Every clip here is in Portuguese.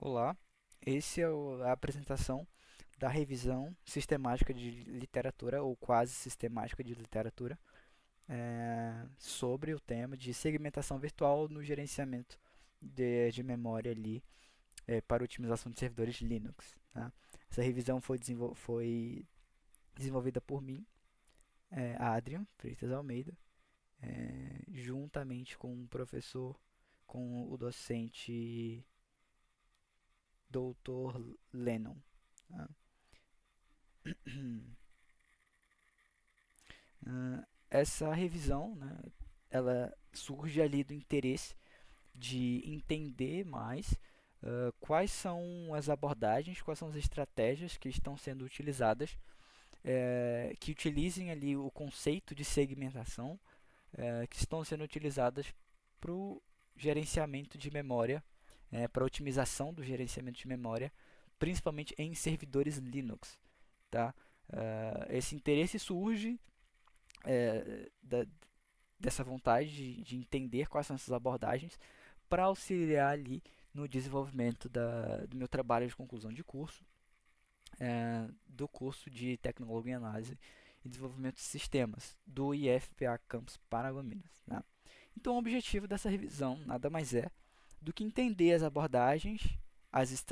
Olá, esse é a apresentação da revisão sistemática de literatura ou quase sistemática de literatura sobre o tema de segmentação virtual no gerenciamento de memória ali para otimização de servidores Linux. Tá? Essa revisão foi desenvolvida por mim, Adrian Freitas Almeida, juntamente com o professor, com o docente Dr. Lennon. Tá? Essa revisão, né, ela surge ali do interesse de entender mais quais são as abordagens, quais são as estratégias que estão sendo utilizadas, que utilizem ali o conceito de segmentação, que estão sendo utilizadas para o gerenciamento de memória, para a otimização do gerenciamento de memória, principalmente em servidores Linux. Tá? Esse interesse surge da, dessa vontade de entender quais são essas abordagens para auxiliar ali no desenvolvimento do meu trabalho de conclusão de curso, do curso de Tecnologia em Análise e Desenvolvimento de Sistemas, do IFPA Campus Paragominas. Né? Então, o objetivo dessa revisão nada mais é do que entender as abordagens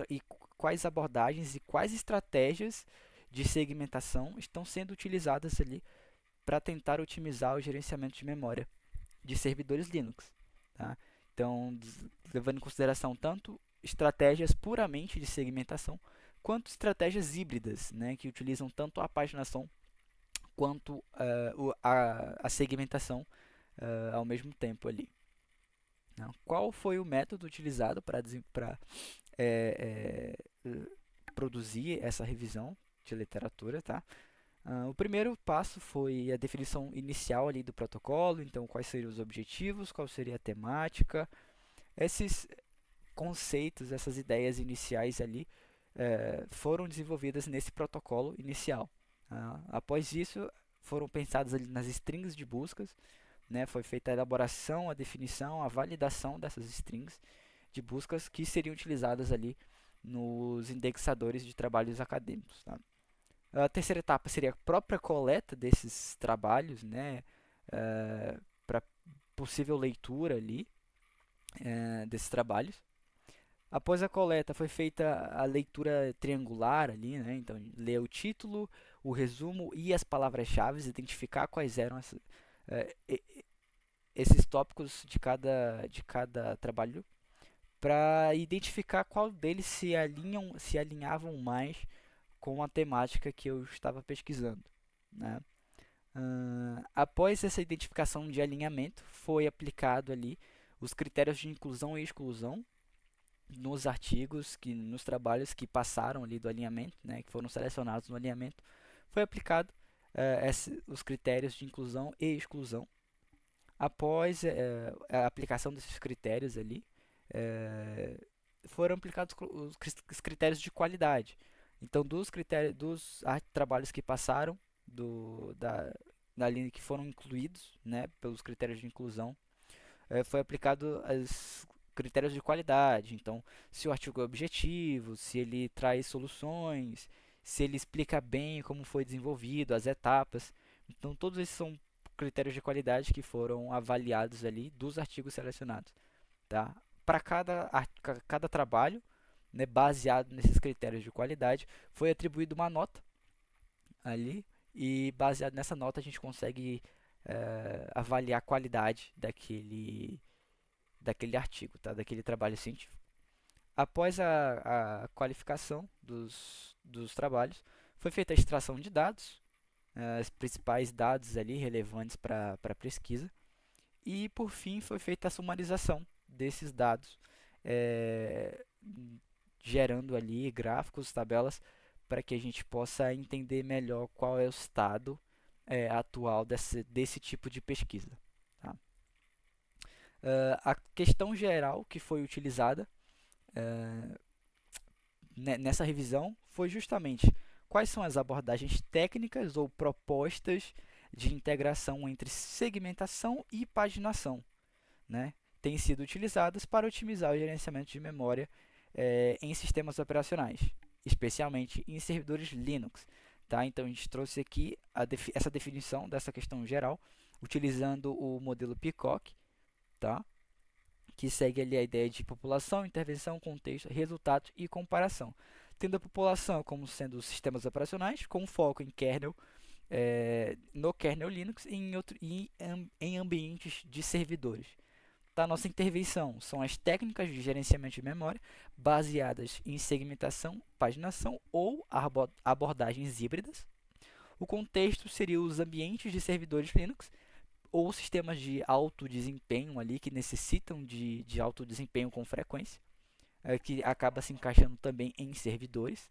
e quais abordagens e quais estratégias de segmentação estão sendo utilizadas ali para tentar otimizar o gerenciamento de memória de servidores Linux. Tá? Então, levando em consideração tanto estratégias puramente de segmentação, quanto estratégias híbridas, né, que utilizam tanto a paginação quanto a segmentação ao mesmo tempo ali. Qual foi o método utilizado para produzir essa revisão de literatura? Tá? O primeiro passo foi a definição inicial ali do protocolo, então quais seriam os objetivos, qual seria a temática, esses conceitos, essas ideias iniciais ali foram desenvolvidas nesse protocolo inicial. Após isso, foram pensadas ali nas strings de buscas, né, foi feita a elaboração, a definição, a validação dessas strings de buscas que seriam utilizadas ali nos indexadores de trabalhos acadêmicos. Tá? A terceira etapa seria a própria coleta desses trabalhos, né, para possível leitura ali desses trabalhos. Após a coleta foi feita a leitura triangular ali, né, então ler o título, o resumo e as palavras-chave, identificar quais eram esses tópicos de cada trabalho, para identificar qual deles se alinhavam mais com a temática que eu estava pesquisando. Né? Após essa identificação de alinhamento, foi aplicado ali os critérios de inclusão e exclusão nos artigos, nos trabalhos que passaram ali do alinhamento, né, que foram selecionados no alinhamento, foi aplicado os critérios de inclusão e exclusão. Após a aplicação desses critérios ali, foram aplicados os critérios de qualidade. Então, dos trabalhos que passaram da linha que foram incluídos, né, pelos critérios de inclusão, foi aplicado os critérios de qualidade. Então, se o artigo é objetivo, se ele traz soluções, se ele explica bem como foi desenvolvido, as etapas. Então, todos esses são critérios de qualidade que foram avaliados ali dos artigos selecionados. Tá? Para cada trabalho, né, baseado nesses critérios de qualidade, foi atribuída uma nota ali, e baseado nessa nota a gente consegue avaliar a qualidade daquele artigo, tá? Daquele trabalho científico. Após a qualificação dos trabalhos, foi feita a extração de dados, os principais dados ali relevantes para a pesquisa, e por fim foi feita a sumarização desses dados, gerando ali gráficos, tabelas, para que a gente possa entender melhor qual é o estado atual desse tipo de pesquisa. Tá? A questão geral que foi utilizada nessa revisão foi justamente quais são as abordagens técnicas ou propostas de integração entre segmentação e paginação, né? Têm sido utilizadas para otimizar o gerenciamento de memória em sistemas operacionais, especialmente em servidores Linux. Tá? Então a gente trouxe aqui essa definição dessa questão geral, utilizando o modelo Peacock, tá? Que segue ali a ideia de população, intervenção, contexto, resultados e comparação. Tendo a população como sendo os sistemas operacionais, com foco em kernel, no kernel Linux e em ambientes de servidores. Da nossa intervenção são as técnicas de gerenciamento de memória baseadas em segmentação, paginação ou abordagens híbridas. O contexto seria os ambientes de servidores Linux ou sistemas de alto desempenho ali que necessitam de alto desempenho com frequência, que acaba se encaixando também em servidores,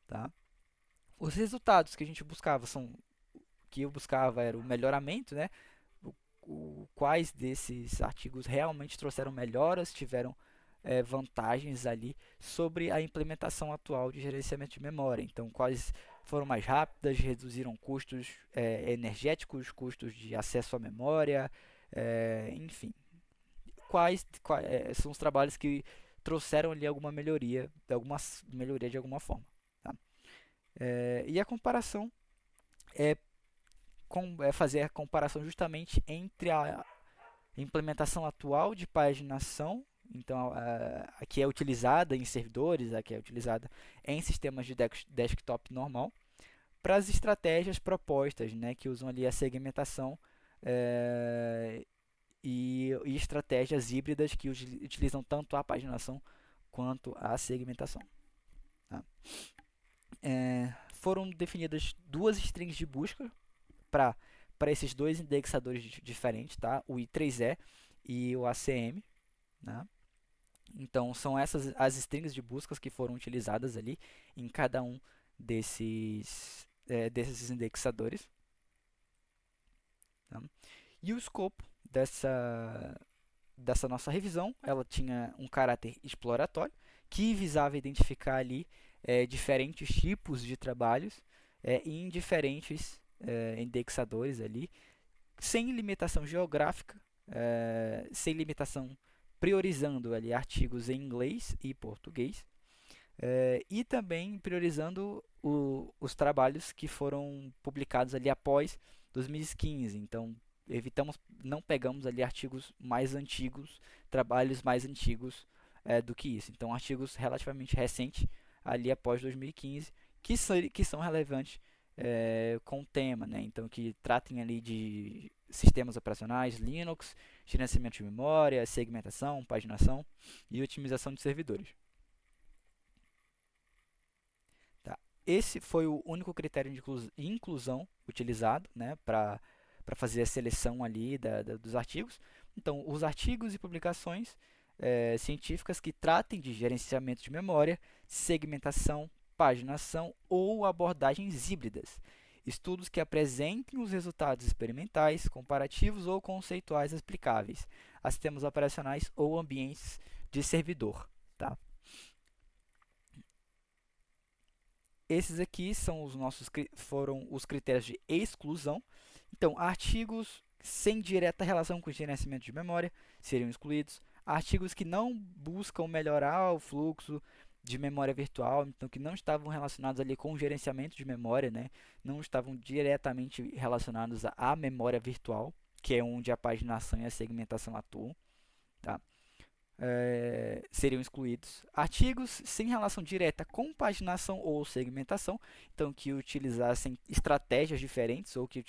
tá? Os resultados que a gente buscava que eu buscava era o melhoramento, né? Quais desses artigos realmente trouxeram melhoras, tiveram vantagens ali sobre a implementação atual de gerenciamento de memória. Então, quais foram mais rápidas, reduziram custos energéticos, custos de acesso à memória, enfim. Quais são os trabalhos que trouxeram ali alguma melhoria de alguma forma. Tá? E a comparação é fazer a comparação justamente entre a implementação atual de paginação, então a que é utilizada em servidores, a que é utilizada em sistemas de desktop normal, para as estratégias propostas, né, que usam ali a segmentação e estratégias híbridas que utilizam tanto a paginação quanto a segmentação. Tá? Foram definidas duas strings de busca para esses dois indexadores diferentes, tá? O I3E e o ACM. Né? Então, são essas as strings de buscas que foram utilizadas ali em cada um desses indexadores. Tá? E o escopo dessa nossa revisão, ela tinha um caráter exploratório, que visava identificar ali diferentes tipos de trabalhos em diferentes indexadores ali, sem limitação geográfica, sem limitação, priorizando ali artigos em inglês e português, e também priorizando os trabalhos que foram publicados ali após 2015. Então, não pegamos ali artigos mais antigos, trabalhos mais antigos do que isso. Então, artigos relativamente recentes, ali após 2015, que são relevantes com o tema, né? Então, que tratem ali de sistemas operacionais, Linux, gerenciamento de memória, segmentação, paginação e otimização de servidores. Tá? Esse foi o único critério de inclusão utilizado, né, para fazer a seleção ali dos artigos. Então, os artigos e publicações científicas que tratem de gerenciamento de memória, segmentação, paginação ou abordagens híbridas. Estudos que apresentem os resultados experimentais, comparativos ou conceituais aplicáveis a sistemas operacionais ou ambientes de servidor. Tá? Esses aqui foram os critérios de exclusão. Então, artigos sem direta relação com o gerenciamento de memória seriam excluídos. Artigos que não buscam melhorar o fluxo de memória virtual, então que não estavam relacionados ali com o gerenciamento de memória, né? Não estavam diretamente relacionados à memória virtual, que é onde a paginação e a segmentação atuam. Tá? Seriam excluídos artigos sem relação direta com paginação ou segmentação, então que utilizassem estratégias diferentes ou que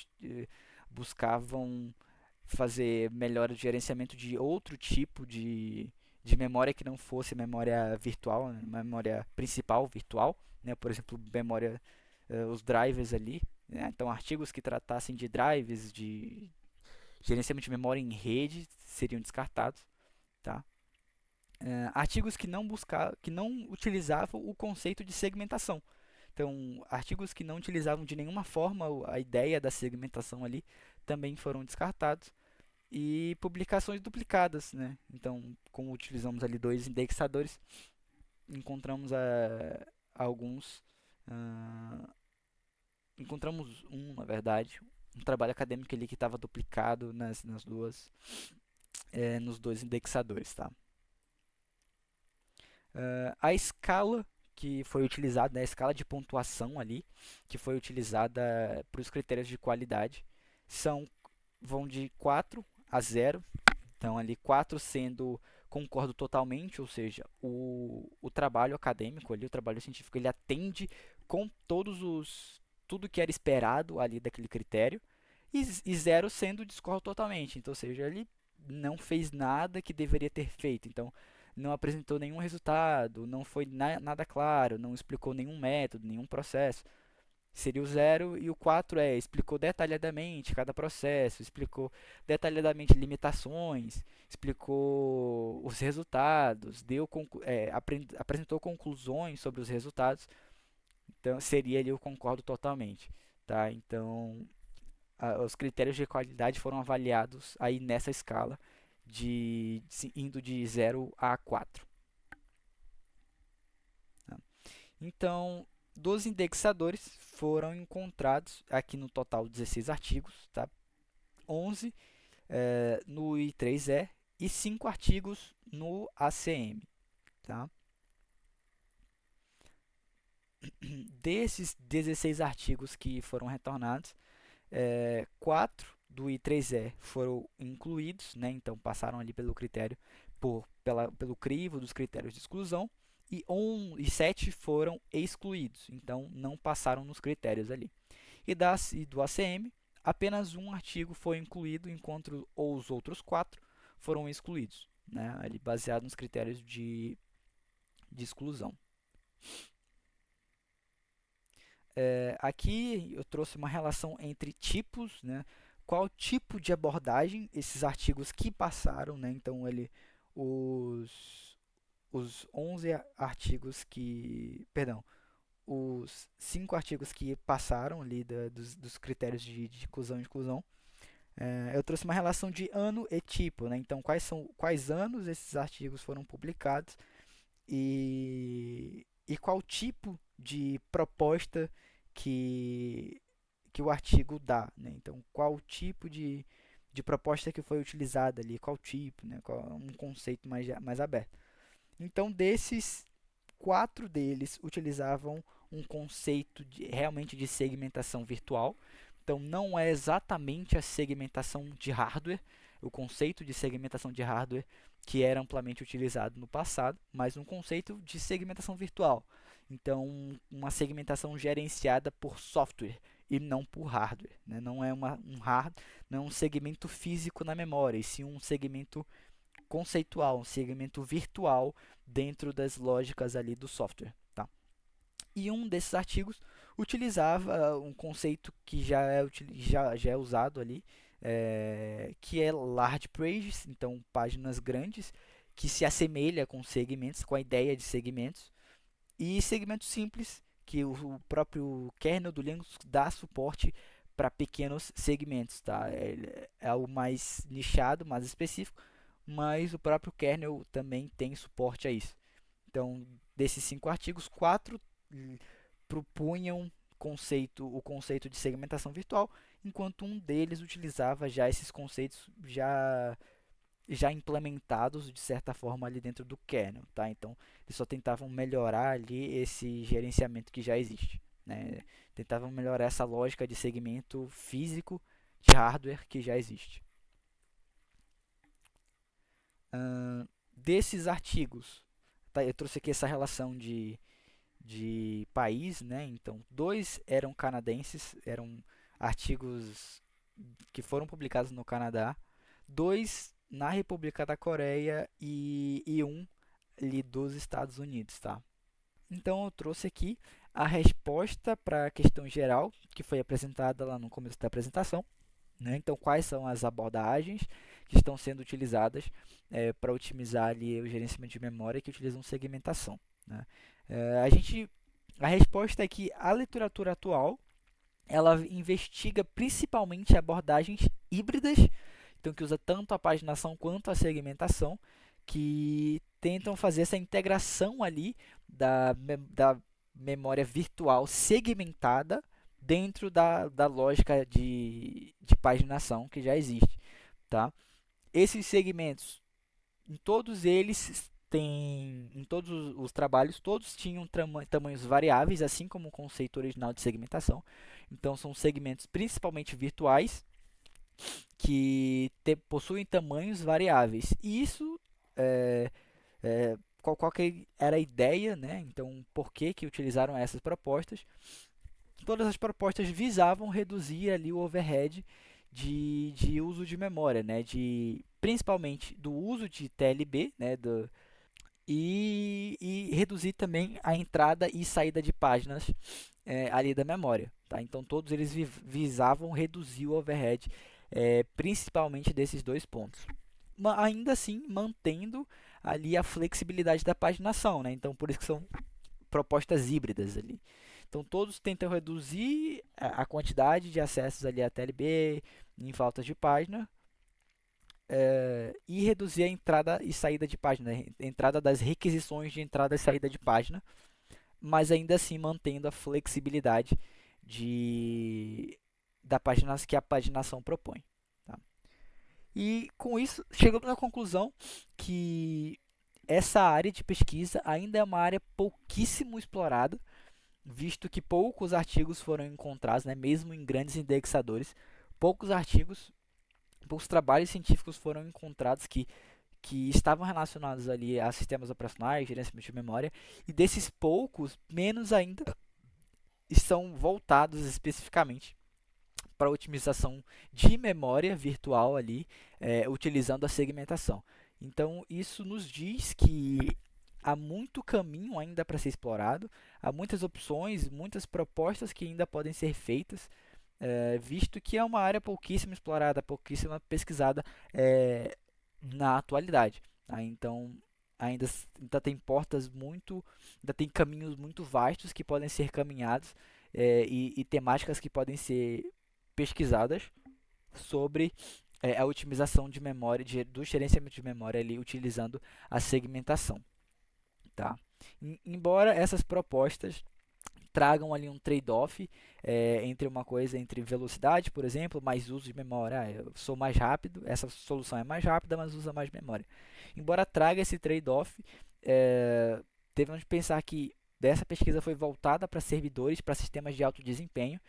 buscavam fazer melhora de gerenciamento de outro tipo de memória que não fosse memória virtual, né, memória principal virtual, né, por exemplo, memória, os drivers ali, né, então artigos que tratassem de drivers, de gerenciamento de memória em rede seriam descartados, tá? Artigos que não utilizavam o conceito de segmentação. Então, artigos que não utilizavam de nenhuma forma a ideia da segmentação ali também foram descartados. E publicações duplicadas, né? Então, como utilizamos ali dois indexadores, encontramos alguns. Encontramos na verdade, um trabalho acadêmico ali que estava duplicado nos dois indexadores, tá? A escala que foi utilizada, né, a escala de pontuação ali, que foi utilizada para os critérios de qualidade, vão de 4 a 0. Então, ali 4 sendo concordo totalmente, ou seja, o trabalho acadêmico, ali, o trabalho científico, ele atende com tudo que era esperado ali daquele critério, e 0 sendo discordo totalmente. Então, ou seja, ele não fez nada que deveria ter feito. Então, não apresentou nenhum resultado, não foi nada claro, não explicou nenhum método, nenhum processo. Seria o 0 e o 4 explicou detalhadamente cada processo, explicou detalhadamente limitações, explicou os resultados, apresentou conclusões sobre os resultados. Então, seria ali eu concordo totalmente, tá? Então, os critérios de qualidade foram avaliados aí nessa escala indo de 0 a 4. Tá? Então, dos indexadores foram encontrados aqui no total 16 artigos, tá? 11 no I3E e 5 artigos no ACM. Tá? Desses 16 artigos que foram retornados, 4 do I3E foram incluídos, né? Então passaram ali pelo critério, pelo crivo dos critérios de exclusão, e 7 foram excluídos, então não passaram nos critérios ali. E do ACM, apenas um artigo foi incluído, enquanto os outros 4 foram excluídos, né? Ali baseado nos critérios de exclusão. Aqui eu trouxe uma relação entre tipos, né? Qual tipo de abordagem esses artigos que passaram, né? Então, os 11 artigos perdão, os 5 artigos que passaram ali dos critérios de inclusão e exclusão. Eu trouxe uma relação de ano e tipo, né? Então, quais anos esses artigos foram publicados e qual tipo de proposta que, que o artigo dá, né? Então, qual tipo de proposta que foi utilizada ali, qual tipo, né? Um conceito mais aberto. Então, desses 4 deles utilizavam um conceito realmente de segmentação virtual. Então, não é exatamente a segmentação de hardware, o conceito de segmentação de hardware que era amplamente utilizado no passado, mas um conceito de segmentação virtual. Então, uma segmentação gerenciada por software e não por hardware. Né? Não é não é um segmento físico na memória, e sim um segmento conceitual, um segmento virtual dentro das lógicas ali do software. Tá? E um desses artigos utilizava um conceito que já é usado ali, que é large pages, então páginas grandes, que se assemelha com segmentos, com a ideia de segmentos, e segmentos simples, que o próprio kernel do Linux dá suporte para pequenos segmentos. Tá? É algo mais nichado, mais específico, mas o próprio kernel também tem suporte a isso. Então, desses 5 artigos, 4 propunham o conceito de segmentação virtual, enquanto um deles utilizava já esses conceitos já implementados de certa forma ali dentro do kernel, tá? Então, eles só tentavam melhorar ali esse gerenciamento que já existe, né? Tentavam melhorar essa lógica de segmento físico de hardware que já existe. Desses artigos, tá? Eu trouxe aqui essa relação de país, né? Então, 2 eram canadenses, eram artigos que foram publicados no Canadá, 2 na República da Coreia e um ali dos Estados Unidos, tá? Então, eu trouxe aqui a resposta para a questão geral que foi apresentada lá no começo da apresentação. Né? Então, quais são as abordagens que estão sendo utilizadas para otimizar ali o gerenciamento de memória que utilizam segmentação? Né? A resposta é que a literatura atual ela investiga principalmente abordagens híbridas, então que usa tanto a paginação quanto a segmentação, que tentam fazer essa integração ali da memória virtual segmentada dentro da lógica de paginação que já existe. Tá? Esses segmentos, em todos eles, em todos os trabalhos, todos tinham tamanhos variáveis, assim como o conceito original de segmentação. Então, são segmentos principalmente virtuais que possuem tamanhos variáveis. E isso, é, qual que era a ideia, né? Então, por que que utilizaram essas propostas? Todas as propostas visavam reduzir ali o overhead de uso de memória, né? Principalmente do uso de TLB, né? E reduzir também a entrada e saída de páginas ali da memória. Tá? Então, todos eles visavam reduzir o overhead, principalmente desses dois pontos. Ainda assim, mantendo ali a flexibilidade da paginação. Né? Então, por isso que são propostas híbridas ali. Então, todos tentam reduzir a quantidade de acessos ali a TLB em faltas de página, e reduzir a entrada e saída de página, a entrada das requisições de entrada e saída de página, mas ainda assim mantendo a flexibilidade da página que a paginação propõe. Tá? E com isso, chegamos à conclusão que essa área de pesquisa ainda é uma área pouquíssimo explorada, visto que poucos artigos foram encontrados, né, mesmo em grandes indexadores, poucos artigos, poucos trabalhos científicos foram encontrados que estavam relacionados ali a sistemas operacionais, gerenciamento de memória, e desses poucos, menos ainda estão voltados especificamente para a otimização de memória virtual ali, utilizando a segmentação. Então, isso nos diz que há muito caminho ainda para ser explorado, há muitas opções, muitas propostas que ainda podem ser feitas, visto que é uma área pouquíssimo explorada, pouquíssimo pesquisada na atualidade. Tá? Então, ainda tem ainda tem caminhos muito vastos que podem ser caminhados, e temáticas que podem ser pesquisadas sobre a otimização de memória, do gerenciamento de memória ali, utilizando a segmentação. Tá? Embora essas propostas tragam ali um trade-off entre velocidade, por exemplo, mais uso de memória. Eu sou mais rápido, essa solução é mais rápida, mas usa mais memória. Embora traga esse trade-off, devemos pensar que dessa pesquisa foi voltada para servidores, para sistemas de alto desempenho.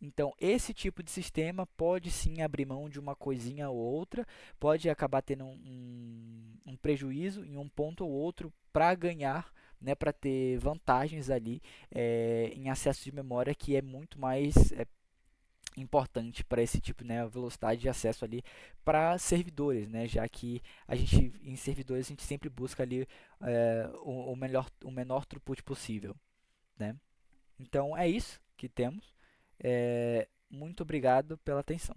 Então, esse tipo de sistema pode sim abrir mão de uma coisinha ou outra, pode acabar tendo um prejuízo em um ponto ou outro para ganhar, né, para ter vantagens ali em acesso de memória, que é muito mais importante para esse tipo, né, velocidade de acesso ali para servidores, né, já que em servidores a gente sempre busca ali o menor throughput possível, né? Então é isso que temos. Muito obrigado pela atenção.